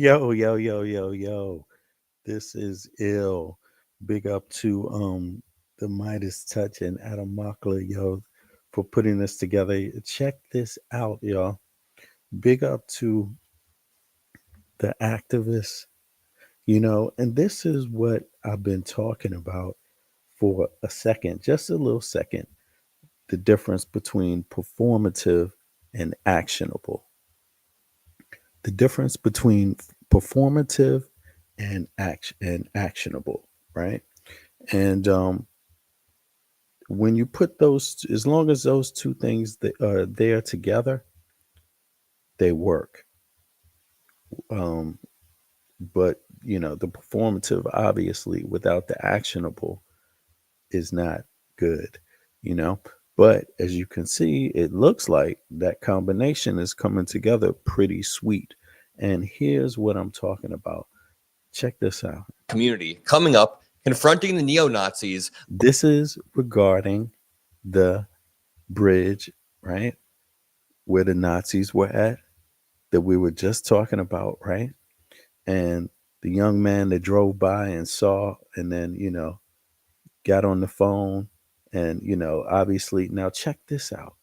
Yo, yo, yo, yo, yo. This is ill. Big up to the Midas Touch and Adam Mockler, yo, for putting this together. Check this out, y'all. Big up to the activists, and this is what I've been talking about for a second, just a little second. The difference between performative and actionable. The difference between performative and actionable, right? And when you put those, as long as those two things that are there together, they work. Um, but the performative, obviously, without the actionable, is not good. You know, but as you can see, it looks like that combination is coming together pretty sweet. And here's what I'm talking about. Check this out. Community coming up, confronting the neo-Nazis. This is regarding the bridge, right? Where the Nazis were at, that we were just talking about, right? And the young man that drove by and saw, and then, got on the phone. And, obviously, now check this out.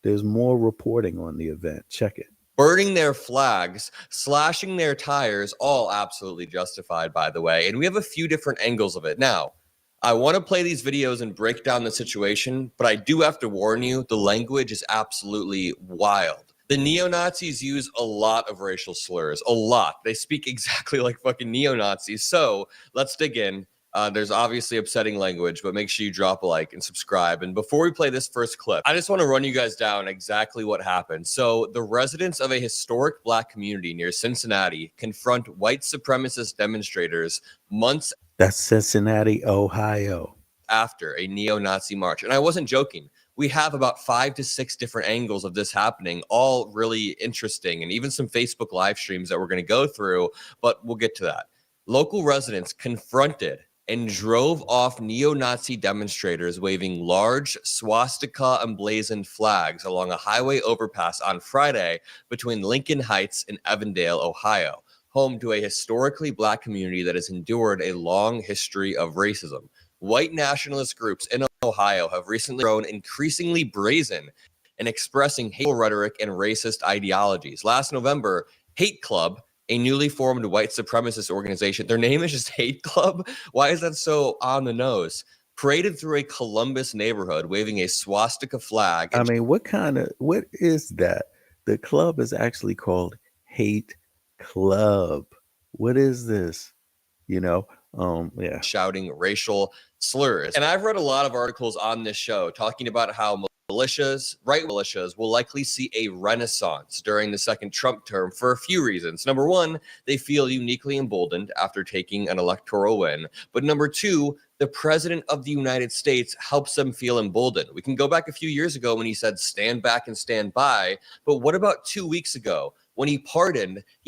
There's more reporting on the event. Check it. Burning their flags, slashing their tires, all absolutely justified, by the way. And we have a few different angles of it. Now, I want to play these videos and break down the situation, but I do have to warn you, the language is absolutely wild. The neo-Nazis use a lot of racial slurs, a lot. They speak exactly like fucking neo-Nazis. So let's dig in. There's obviously upsetting language, but make sure you drop a like and subscribe. And before we play this first clip, I just want to run you guys down exactly what happened. So the residents of a historic black community near Cincinnati confront white supremacist demonstrators months. That's Cincinnati, Ohio. After a neo-Nazi march. And I wasn't joking. We have about 5 to 6 different angles of this happening, all really interesting, and even some Facebook live streams that we're going to go through, but we'll get to that. Local residents confronted and drove off neo-Nazi demonstrators waving large swastika emblazoned flags along a highway overpass on Friday between Lincoln Heights and Evandale, Ohio, home to a historically black community that has endured a long history of racism. White nationalist groups in Ohio have recently grown increasingly brazen in expressing hateful rhetoric and racist ideologies. Last November, Hate Club, a newly formed white supremacist organization. Their name is just Hate Club. Why is that so on the nose? Paraded through a Columbus neighborhood, waving a swastika flag. I mean, what is that? The club is actually called Hate Club. What is this? Yeah. Shouting racial slurs. And I've read a lot of articles on this show talking about how militias, right militias, will likely see a renaissance during the second Trump term for a few reasons. Number one, they feel uniquely emboldened after taking an electoral win. But number two, the president of the United States helps them feel emboldened. We can go back a few years ago when he said, stand back and stand by. But what about 2 weeks ago? When he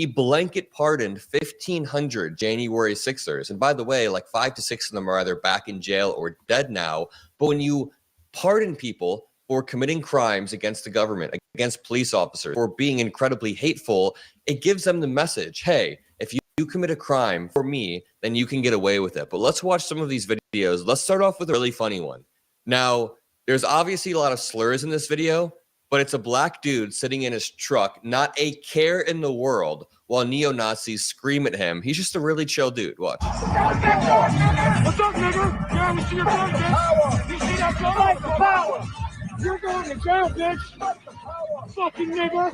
blanket pardoned 1,500 January 6ers. And by the way, like 5 to 6 of them are either back in jail or dead now. But when you pardon people for committing crimes against the government, against police officers, or being incredibly hateful, it gives them the message, hey, if you commit a crime for me, then you can get away with it. But let's watch some of these videos. Let's start off with a really funny one. Now, there's obviously a lot of slurs in this video, but it's a black dude sitting in his truck, not a care in the world, while neo-Nazis scream at him. He's just a really chill dude. Watch. What's up, nigga? Yeah, we see your gun, bitch. You see that gun? Power. You're going to jail, bitch. Fucking nigga.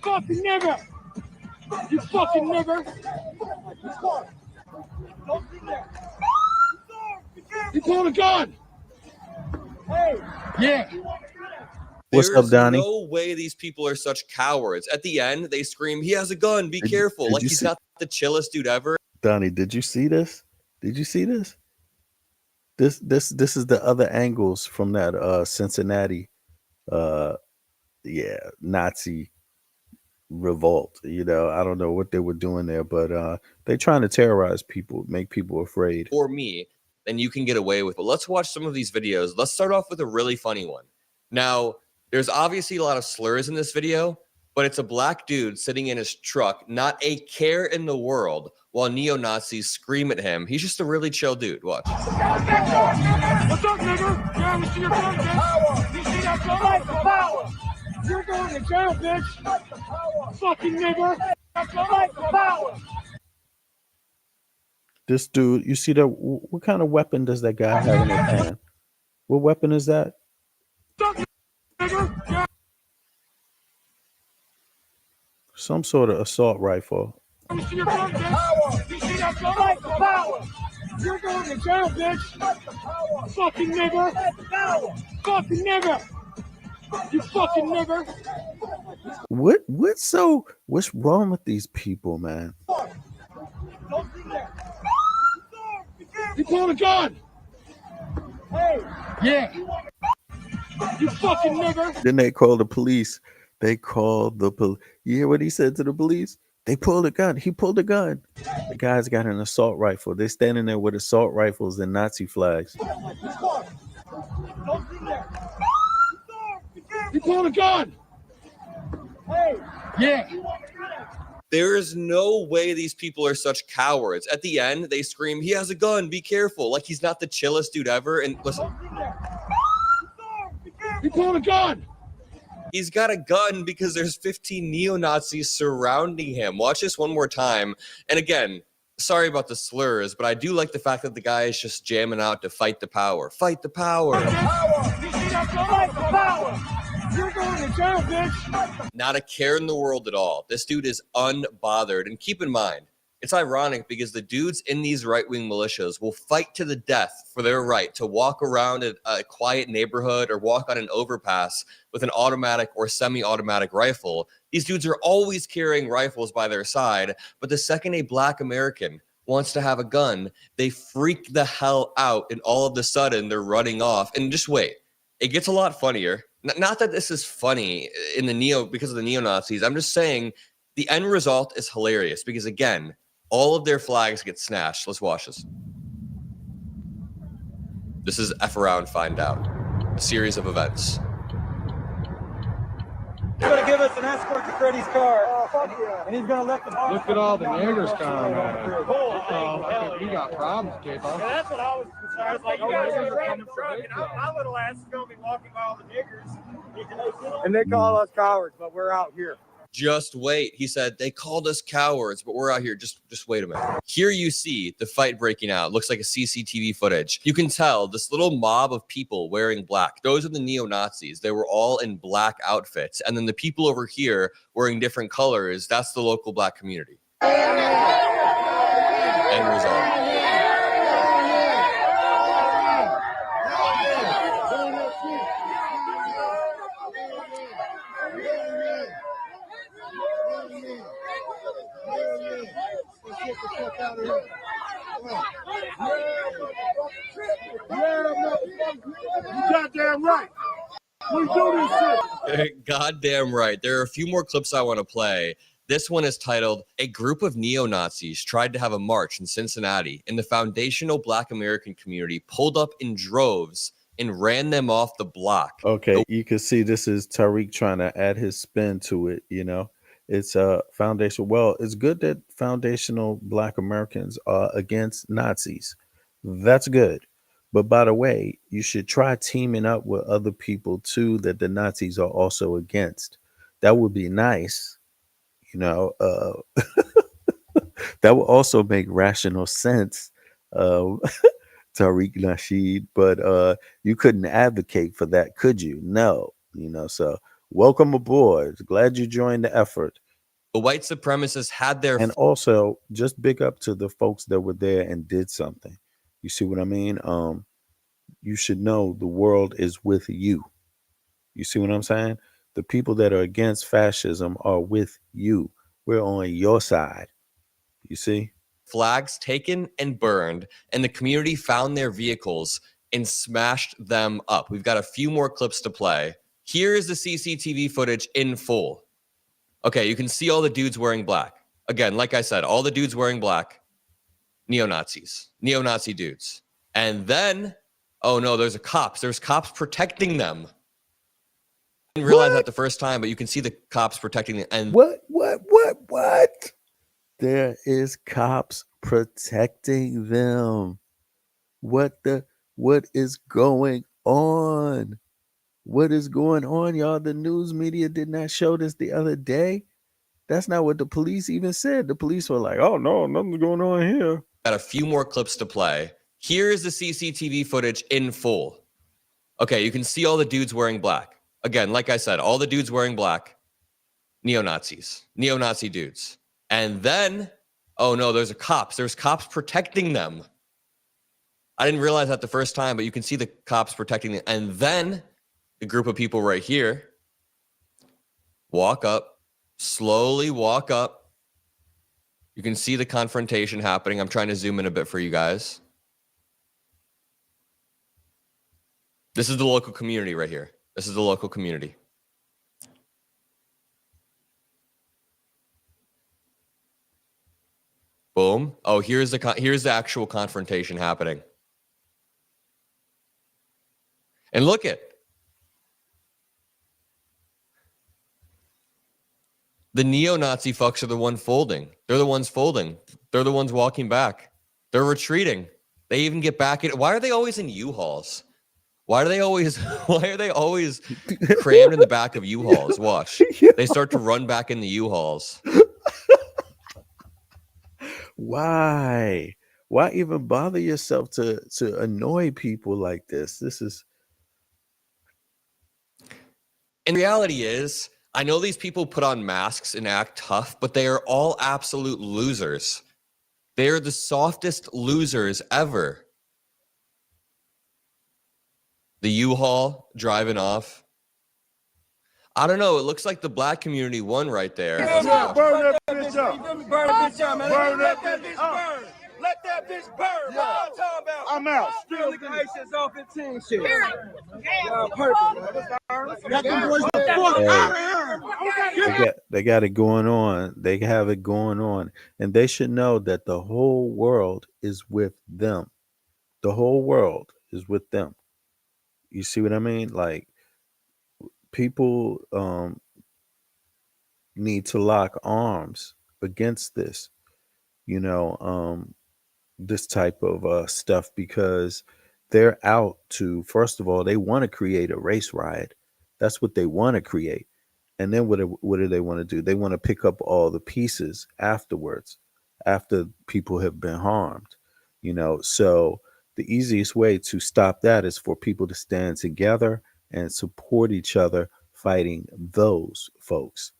Fucking nigga. You fucking nigga. You pulled a gun. Hey. Yeah. What's up, Donnie? There's no way these people are such cowards. At the end, they scream, he has a gun, be careful. Like he's not the chillest dude ever. Donnie, did you see this? Did you see this? This is the other angles from that Cincinnati Nazi revolt. I don't know what they were doing there, but they're trying to terrorize people, make people afraid. Or me, then you can get away with it. But let's watch some of these videos. Let's start off with a really funny one. Now, there's obviously a lot of slurs in this video, but it's a black dude sitting in his truck, not a care in the world, while neo-Nazis scream at him. He's just a really chill dude. Watch. What's up, nigga? Yeah, we see your gun, bitch. You see that gun? Fight for power. You're going to jail, bitch. Fight for power. Fucking nigga. Fight for power. This dude, you see that? What kind of weapon does that guy have in his hand? What weapon is that? What's up, nigga? Yeah. Some sort of assault rifle. You see your gun, bitch. You see that gun? Fight for power. You're going to jail, bitch. Fight for power. Fucking nigga. Fight for power. Fucking nigga. You fucking nigga. What's wrong with these people, man? You pulled a gun. Hey. Yeah. You fucking nigga. Then they call the police. They called the police. You hear what he said to the police? They pulled a gun. He pulled a gun. The guy's got an assault rifle. They're standing there with assault rifles and Nazi flags. You pulled a gun. Hey. Yeah. There is no way these people are such cowards. At the end, they scream, "He has a gun, be careful." Like he's not the chillest dude ever. And listen, You pulled a gun. he's got a gun because there's 15 neo-Nazis surrounding him. Watch this one more time. And again, sorry about the slurs, but I do like the fact that the guy is just jamming out to fight the power. Fight the power. Fight for power. You're going to jail, bitch. Not a care in the world at all. This dude is unbothered. And keep in mind, it's ironic because the dudes in these right-wing militias will fight to the death for their right to walk around a quiet neighborhood or walk on an overpass with an automatic or semi-automatic rifle. These dudes are always carrying rifles by their side, but the second a black American wants to have a gun, they freak the hell out, and all of a sudden they're running off. And just wait, it gets a lot funnier. Not that this is funny because of the neo-Nazis. I'm just saying the end result is hilarious because, again, all of their flags get snatched. Let's watch this. This is F Around Find Out, a series of events. He's going to give us an escort to Freddie's car. Oh, fuck yeah. And he's going to let the boss. Look at all the niggers coming, man. I think we got problems, K-Pop. Yeah, that's what I was concerned. I was like, you guys are random truck, and my little ass is going to be walking by all the niggers. And they call us cowards, but we're out here. Just wait. He said, they called us cowards, but we're out here. Just wait a minute. Here you see the fight breaking out. Looks like a CCTV footage. You can tell this little mob of people wearing black. Those are the neo-Nazis. They were all in black outfits. And then the people over here wearing different colors, that's the local black community. End result. You goddamn right. We do this shit. Goddamn right. There are a few more clips I want to play. This one is titled, "A Group of Neo-Nazis Tried to Have a March in Cincinnati, and the foundational Black American community pulled up in droves and ran them off the block." Okay, you can see this is Tariq trying to add his spin to it, you know. It's a foundation. Well, it's good that foundational Black Americans are against Nazis. That's good. But by the way, you should try teaming up with other people too that the Nazis are also against. That would be nice, you know. That would also make rational sense, Tariq Nasheed. But you couldn't advocate for that, could you? No, you know. So welcome aboard. Glad you joined the effort. The white supremacists had their And also, just big up to the folks that were there and did something. You see what I mean? You should know the world is with you. You see what I'm saying? The people that are against fascism are with you. We're on your side. You see? flags taken and burned, and the community found their vehicles and smashed them up. We've got a few more clips to play. Here is the CCTV footage in full. Okay, you can see all the dudes wearing black. Again, like I said, all the dudes wearing black, neo-Nazis, neo-Nazi dudes. And then, oh no, there's cops protecting them. didn't realize that the first time, but you can see the cops protecting the and What? There is cops protecting them. What is going on? What is going on, y'all? The news media did not show this the other day. That's not what the police even said. The police were like, "Oh no, nothing's going on here." got a few more clips to play. Here's the CCTV footage in full. Okay, you can see all the dudes wearing black. Again, like I said, all the dudes wearing black, neo-Nazi dudes. And then, oh no, there's cops protecting them. I didn't realize that the first time, but you can see the cops protecting them. And then the group of people right here slowly walk up. You can see the confrontation happening. I'm trying to zoom in a bit for you guys. This is the local community right here. This is the local community. Boom. Oh, here's the actual confrontation happening. And look at the neo-Nazi fucks are the one folding. They're the ones folding. They're the ones walking back. They're retreating. They even get back in. Why are they always in U-Hauls? Why are they always crammed in the back of U-Hauls? Watch. They start to run back in the U-Hauls. Why? Why even bother yourself to annoy people like this? This is. And reality is, I know these people put on masks and act tough, but they are all absolute losers. They are the softest losers ever. The U-Haul driving off. I don't know. It looks like the black community won right there. Burn that bitch up. Burn that bitch up, man. Burn that bitch burn. Let that bitch burn. What I'm talking about? I'm out. Still looking at shit's off 15 shit. They got it going on. They have it going on. And they should know that the whole world is with them. The whole world is with them. You see what I mean? Like, people need to lock arms against this, this type of stuff, because they're out to, first of all, they want to create a race riot. That's what they want to create. And then what do they want to do? They want to pick up all the pieces afterwards, after people have been harmed, So the easiest way to stop that is for people to stand together and support each other fighting those folks.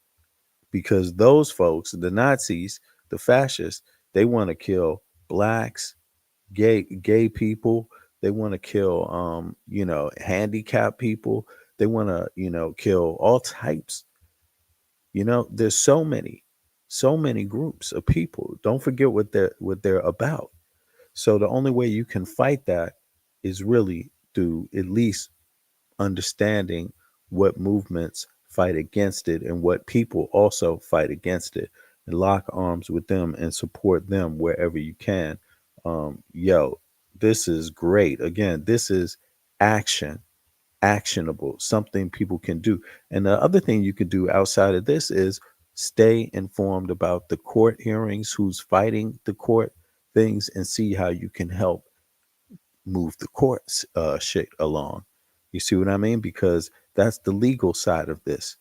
Because those folks, the Nazis, the fascists, they want to kill blacks, gay people. They want to kill, handicapped people. They want to, kill all types. There's so many groups of people. Don't forget what they're about. So the only way you can fight that is really through at least understanding what movements fight against it and what people also fight against it, and lock arms with them and support them wherever you can. This is great. Again, this is actionable, something people can do. And the other thing you can do outside of this is stay informed about the court hearings, who's fighting the court things, and see how you can help move the courts shit along. You see what I mean? Because that's the legal side of this.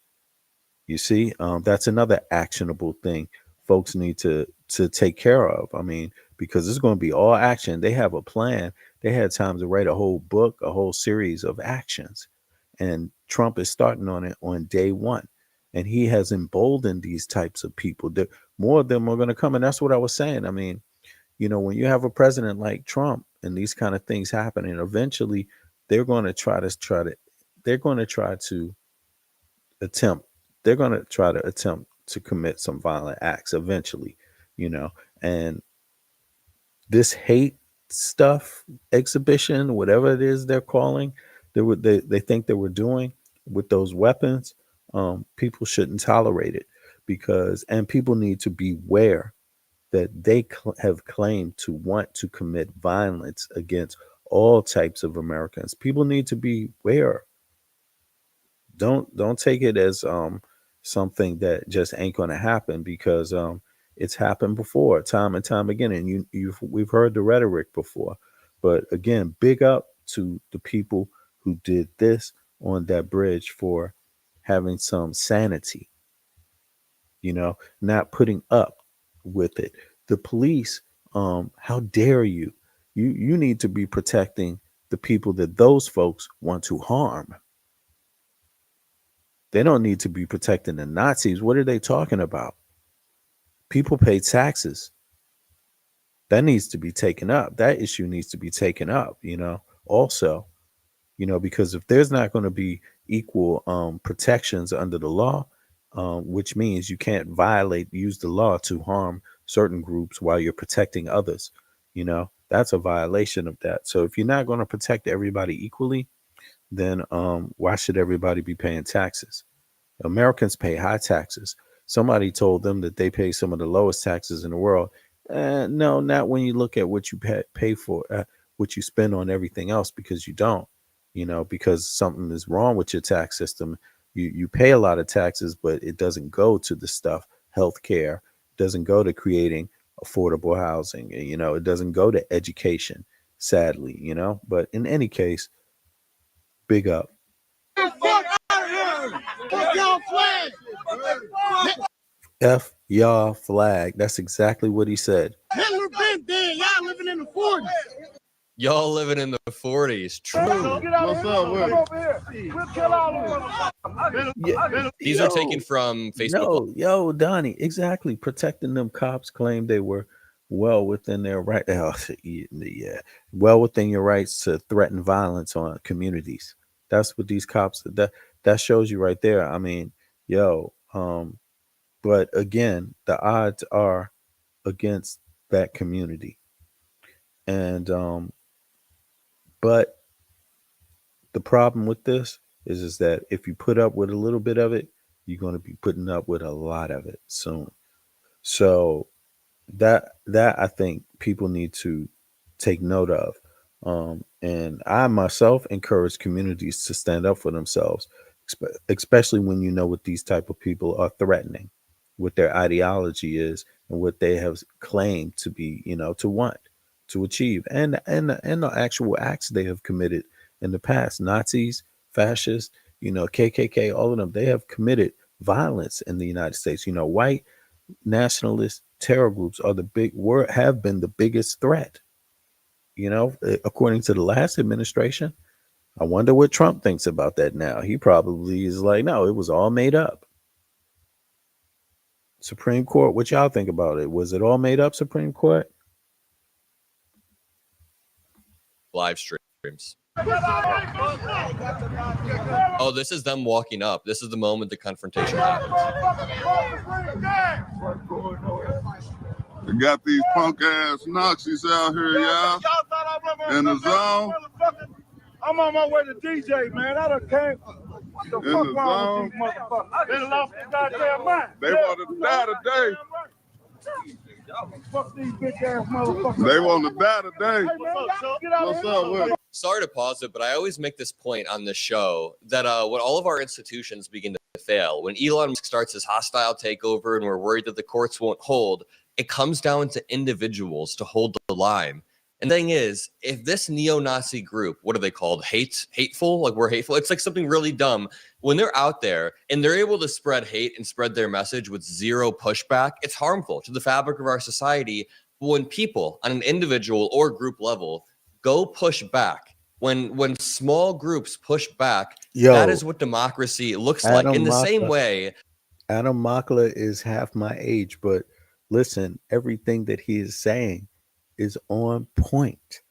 You see, that's another actionable thing folks need to take care of. I mean, because it's going to be all action. They have a plan. They had time to write a whole book, a whole series of actions. And Trump is starting on it on day one. And he has emboldened these types of people. More of them are going to come. And that's what I was saying. I mean, when you have a president like Trump and these kind of things happening, eventually they're going to try to attempt to commit some violent acts eventually, and this hate stuff exhibition, whatever it is they're calling, they think they were doing with those weapons, people shouldn't tolerate it, and people need to beware that they have claimed to want to commit violence against all types of Americans. People need to beware. Don't take it as something that just ain't going to happen, because it's happened before, time and time again, and we've heard the rhetoric before. But again, big up to the people who did this on that bridge for having some sanity, not putting up with it. The police, how dare you? You need to be protecting the people that those folks want to harm. They don't need to be protecting the Nazis. What are they talking about? People pay taxes. That needs to be taken up. That issue needs to be taken up, also, because if there's not going to be equal protections under the law, which means you can't use the law to harm certain groups while you're protecting others, that's a violation of that. So if you're not going to protect everybody equally, then why should everybody be paying taxes? Americans pay high taxes. Somebody told them that they pay some of the lowest taxes in the world. No, not when you look at what you pay for, what you spend on everything else, because you don't, because something is wrong with your tax system. You pay a lot of taxes, but it doesn't go to the stuff, healthcare, doesn't go to creating affordable housing, it doesn't go to education, sadly, But in any case, big up. F y'all flag. That's exactly what he said. Hitler been dead. Y'all living in the 40s. Y'all living in the 40s. True. What's up? We'll kill all of them. These are taken from Facebook. Yo, Donnie, exactly. Protecting them cops claimed they were well within their right. Yeah, well within your rights to threaten violence on communities. That's what these cops. That shows you right there. I mean, yo, but again, the odds are against that community, and but the problem with this is that if you put up with a little bit of it, you're going to be putting up with a lot of it soon. So that I think people need to take note of. And I myself encourage communities to stand up for themselves, especially when you know what these type of people are threatening, what their ideology is, and what they have claimed to be, to want, to achieve, and the actual acts they have committed in the past. Nazis, fascists, KKK, all of them, they have committed violence in the United States. White nationalist terror groups have been the biggest threat. According to the last administration. I wonder what Trump thinks about that now. He probably is like, no, it was all made up. Supreme Court, what y'all think about it? Was it all made up, Supreme Court? Live streams. Oh, this is them walking up. This is the moment the confrontation happens. They got these punk ass Nazis out here, y'all. In the zone. I'm on my way to DJ, man. I done came. What the fuck wrong with these motherfuckers? They lost their goddamn mind. They want to die today. Fuck these bitch ass motherfuckers. They want to die today. Hey, man, What's up with it? Sorry to pause it, but I always make this point on this show that when all of our institutions begin to fail, when Elon Musk starts his hostile takeover and we're worried that the courts won't hold, it comes down to individuals to hold the line. And the thing is, if this neo-Nazi group, what are they called? Hateful? Like we're hateful. It's like something really dumb. When they're out there and they're able to spread hate and spread their message with zero pushback, it's harmful to the fabric of our society. But when people on an individual or group level go push back, when small groups push back, that is what democracy looks like. In the same way. Adam Makla is half my age, but listen, everything that he is saying is on point.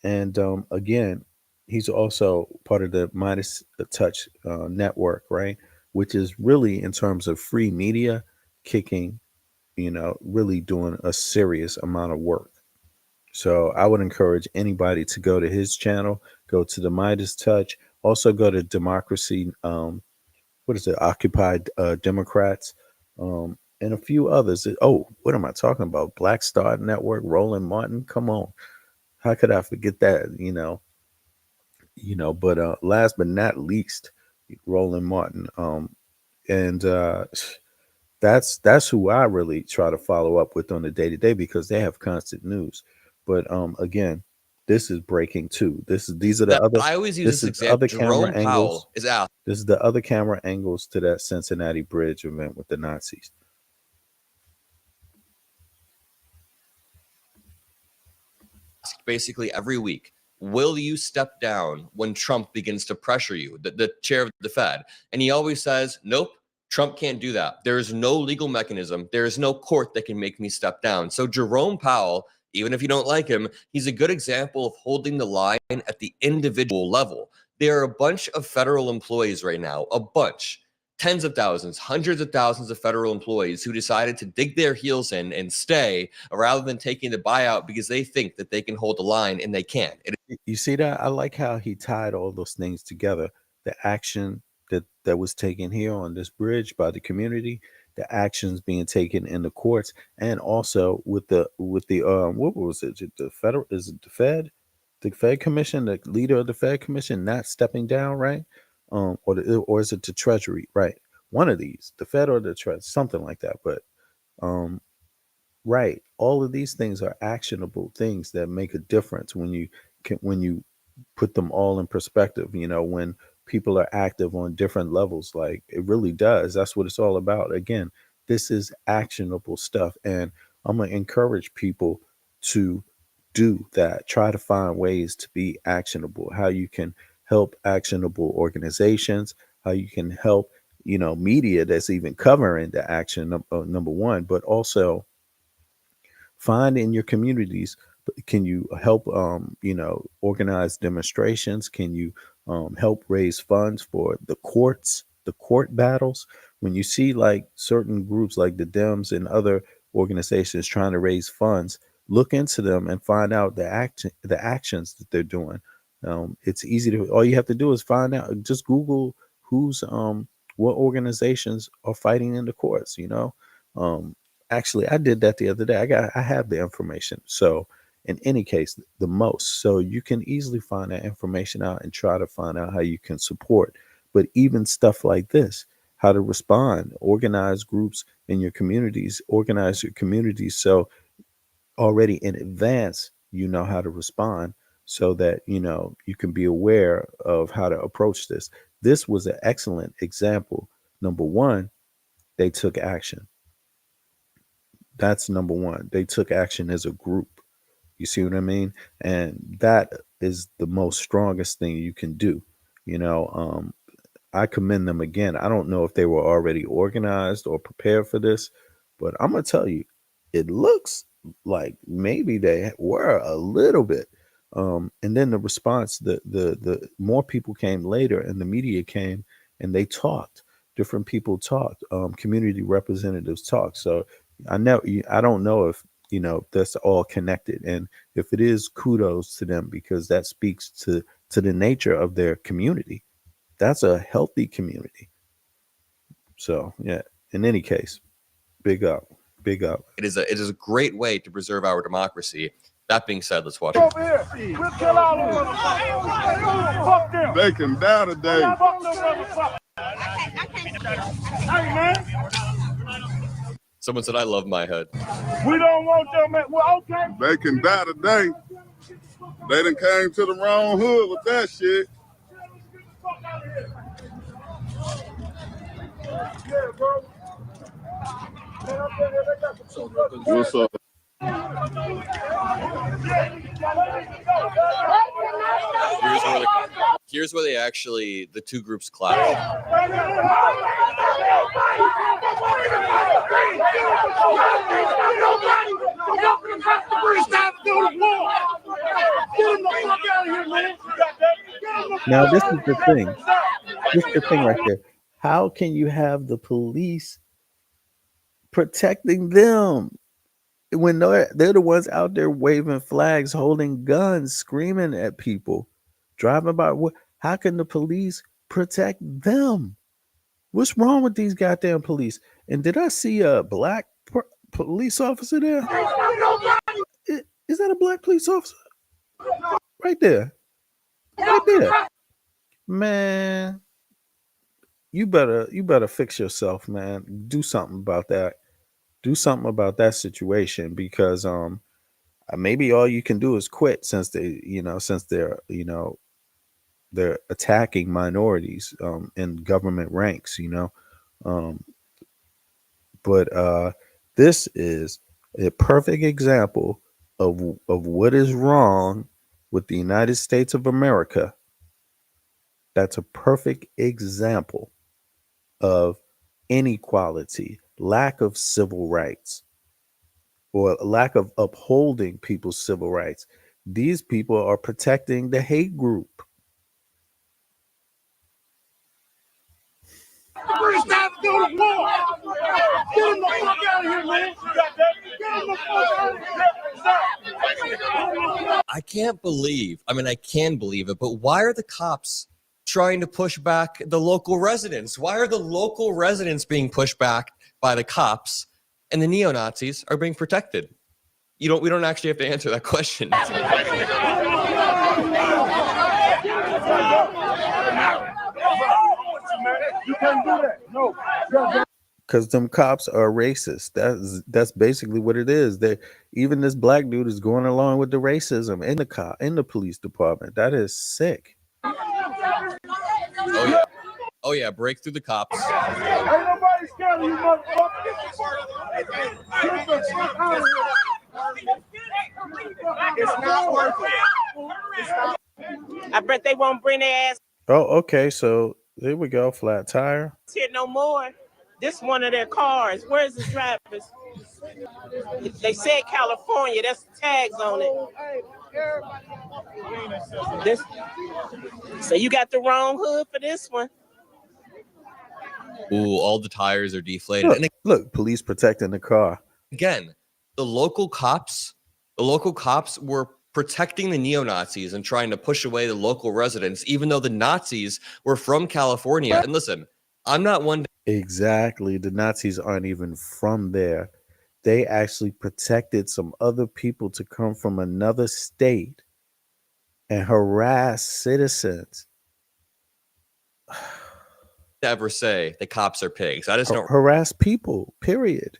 And again, he's also part of the Midas Touch network, right? Which is really, in terms of free media, kicking, really doing a serious amount of work. So I would encourage anybody to go to his channel, go to the Midas Touch, also go to Democracy, Occupied Democrats, and a few others. Oh, what am I talking about? Black Star Network, Roland Martin. Come on. How could I forget that? But last but not least, Roland Martin. And that's who I really try to follow up with on the day to day because they have constant news. But again, this is breaking too. These are the That other. I always use This this is the other example. camera Jerome angles. Powell is asked This is the other camera angles to that Cincinnati Bridge event with the Nazis. basically every week, will you step down when Trump begins to pressure you, the chair of the Fed? And he always says, nope, Trump can't do that. There is no legal mechanism. There is no court that can make me step down. So Jerome Powell, even if you don't like him, he's a good example of holding the line at the individual level. There are a bunch of federal employees right now, a bunch, tens of thousands, hundreds of thousands of federal employees who decided to dig their heels in and stay rather than taking the buyout because they think that they can hold the line and they can't. You see that? I like how he tied all those things together. The action that was taken here on this bridge by the community, the actions being taken in the courts, and also with the what was it? The federal is it the Fed Commission, the leader of the Fed Commission not stepping down, right? Or is it the Treasury, right? One of these, the Fed or the Treasury, something like that. But um, right, all of these things are actionable things that make a difference when you put them all in perspective. When people are active on different levels, like it really does. That's what it's all about. Again, this is actionable stuff, and I'm gonna encourage people to do that. Try to find ways to be actionable. How you can help actionable organizations. How you can help media that's even covering the action. Number one, but also find in your communities, can you help organize demonstrations? Can you help raise funds for the court battles? When you see like certain groups like the Dems and other organizations trying to raise funds, look into them and find out the actions that they're doing. It's easy to all you have to do is find out, just Google who's what organizations are fighting in the courts. um, Actually, I did that the other day. I have the information. So in any case, the most. So you can easily find that information out and try to find out how you can support. But even stuff like this, how to respond, organize groups in your communities, organize your communities so already in advance you know how to respond so that you can be aware of how to approach this. This was an excellent example. Number one, they took action. That's number one. They took action as a group. You see what I mean? And that is the most strongest thing you can do. You know, um, I commend them again. I don't know if they were already organized or prepared for this, but I'm gonna tell you, it looks like maybe they were a little bit. And then the response, the more people came later, and the media came and they talked. Different people talked. Community representatives talked. So I don't know if that's all connected, and if it is, kudos to them because that speaks to the nature of their community. That's a healthy community. So yeah. In any case, big up, big up. It is a great way to preserve our democracy. That being said, let's watch. Over here. We'll kill all of them. Fuck them. They can die today. Fuck them motherfuckers. Hey, man. Someone said, I love my hood. We don't want them. Well, okay. They can die today. They done came to the wrong hood with that shit. What's up? Here's where they actually, the two groups clash. Now this is the thing. This is the thing right there. How can you have the police protecting them when they're the ones out there waving flags, holding guns, screaming at people, driving by? How can the police protect them? What's wrong with these goddamn police? And did I see a black police officer there? Is that a black police officer? Right there. They did. Man, you better fix yourself, man. Do something about that. Do something about that situation because maybe all you can do is quit since they're they're attacking minorities in government ranks, um but this is a perfect example of what is wrong with the United States of America. That's a perfect example of inequality, lack of civil rights, or lack of upholding people's civil rights. These people are protecting the hate group. It's time to go to war. Get him the fuck out of here, man. Get him the fuck out of here. I can't believe, I can believe it, but why are the cops trying to push back the local residents? Why are the local residents being pushed back by the cops and the neo-Nazis are being protected? We don't actually have to answer that question. You can't do that. No. Because them cops are racist. That's basically what it is. They even this black dude is going along with the racism in the police department. That is sick. Oh yeah, break through the cops. Ain't nobody scared of you, motherfucker. Get the fuck out of here. It's not working. I bet they won't bring their ass Oh, okay. So there we go. Flat tire. here no more. This one of their cars. Where's the drivers? They said California. That's the tags on it. This. So you got the wrong hood for this one. Ooh, all the tires are deflated. Look, police protecting the car. Again, the local cops were protecting the neo-Nazis and trying to push away the local residents, even though the Nazis were from California. And listen, I'm not one to Exactly. The Nazis aren't even from there. They actually protected some other people to come from another state and harass citizens. ever say the cops are pigs. I just don't Harass people, period.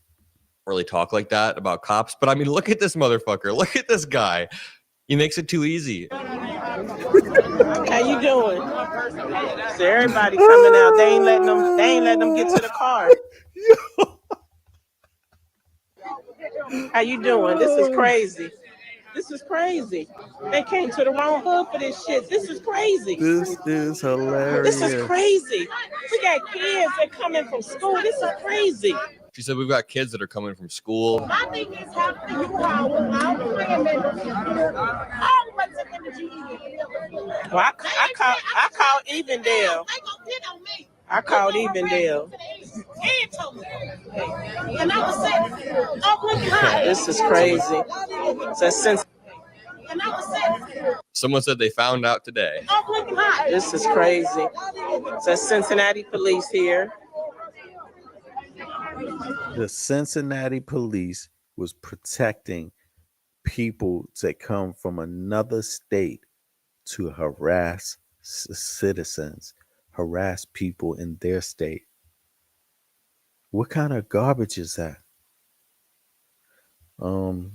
really talk like that about cops. But look at this motherfucker. Look at this guy. He makes it too easy. How you doing? So everybody coming out. They ain't letting them get to the car. How you doing? This is crazy. This is crazy. They came to the wrong hood for this shit. This is crazy. This is hilarious. This is crazy. We got kids that coming from school. This is crazy. She said we've got kids that are coming from school. My thing is how can you all playing members all what's in the GE? Well, I called Evendale. They gonna get on me. I called Evendale. And told me. And I was saying, up looking high. This is crazy. So since And I was saying, Someone said they found out today. up looking high. this is crazy. So Cincinnati police here. The Cincinnati police was protecting people that come from another state to harass citizens, harass people in their state. What kind of garbage is that? And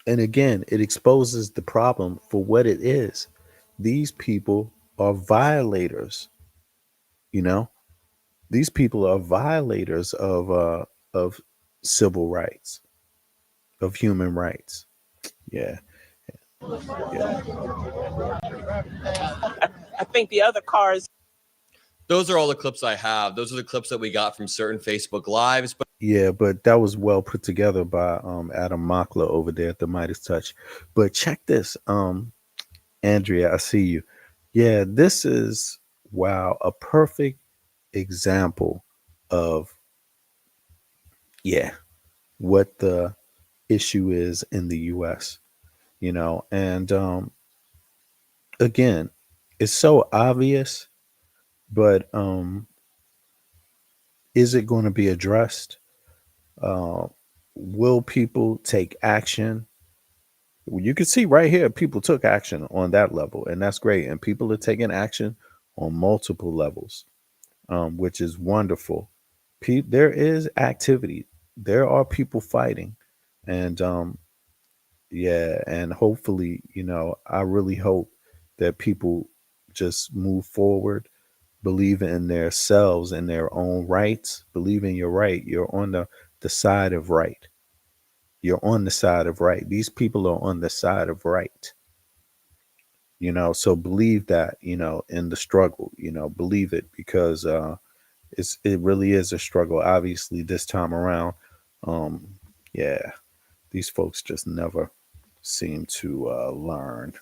again, it exposes the problem for what it is. These people are violators. You know, these people are violators of civil rights, of human rights. Yeah. I think the other cars. Those are all the clips I have. Those are the clips that we got from certain Facebook Lives. But Yeah, but that was well put together by Adam Mockler over there at the Midas Touch. But check this, Andrea, I see you. Yeah, this is a perfect example of what the issue is in the US, and again, it's so obvious, but is it going to be addressed? Will people take action? You can see right here, people took action on that level, and that's great. And people are taking action on multiple levels, which is wonderful. There is activity. There are people fighting, and yeah, and hopefully, I really hope that people just move forward, believe in themselves and their own rights, believe in your right. You're on the side of right. You're on the side of right. These people are on the side of right. So believe that, in the struggle, believe it, because it really is a struggle. Obviously, this time around, um, yeah, these folks just never seem to learn.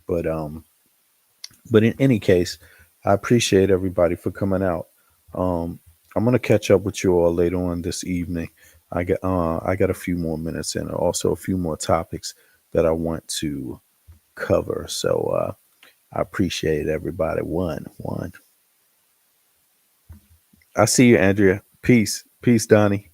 But in any case, I appreciate everybody for coming out. Um, I'm gonna catch up with you all later on this evening. I got a few more minutes and also a few more topics that I want to cover. So I appreciate everybody. One. I see you, Andrea. Peace, Donnie.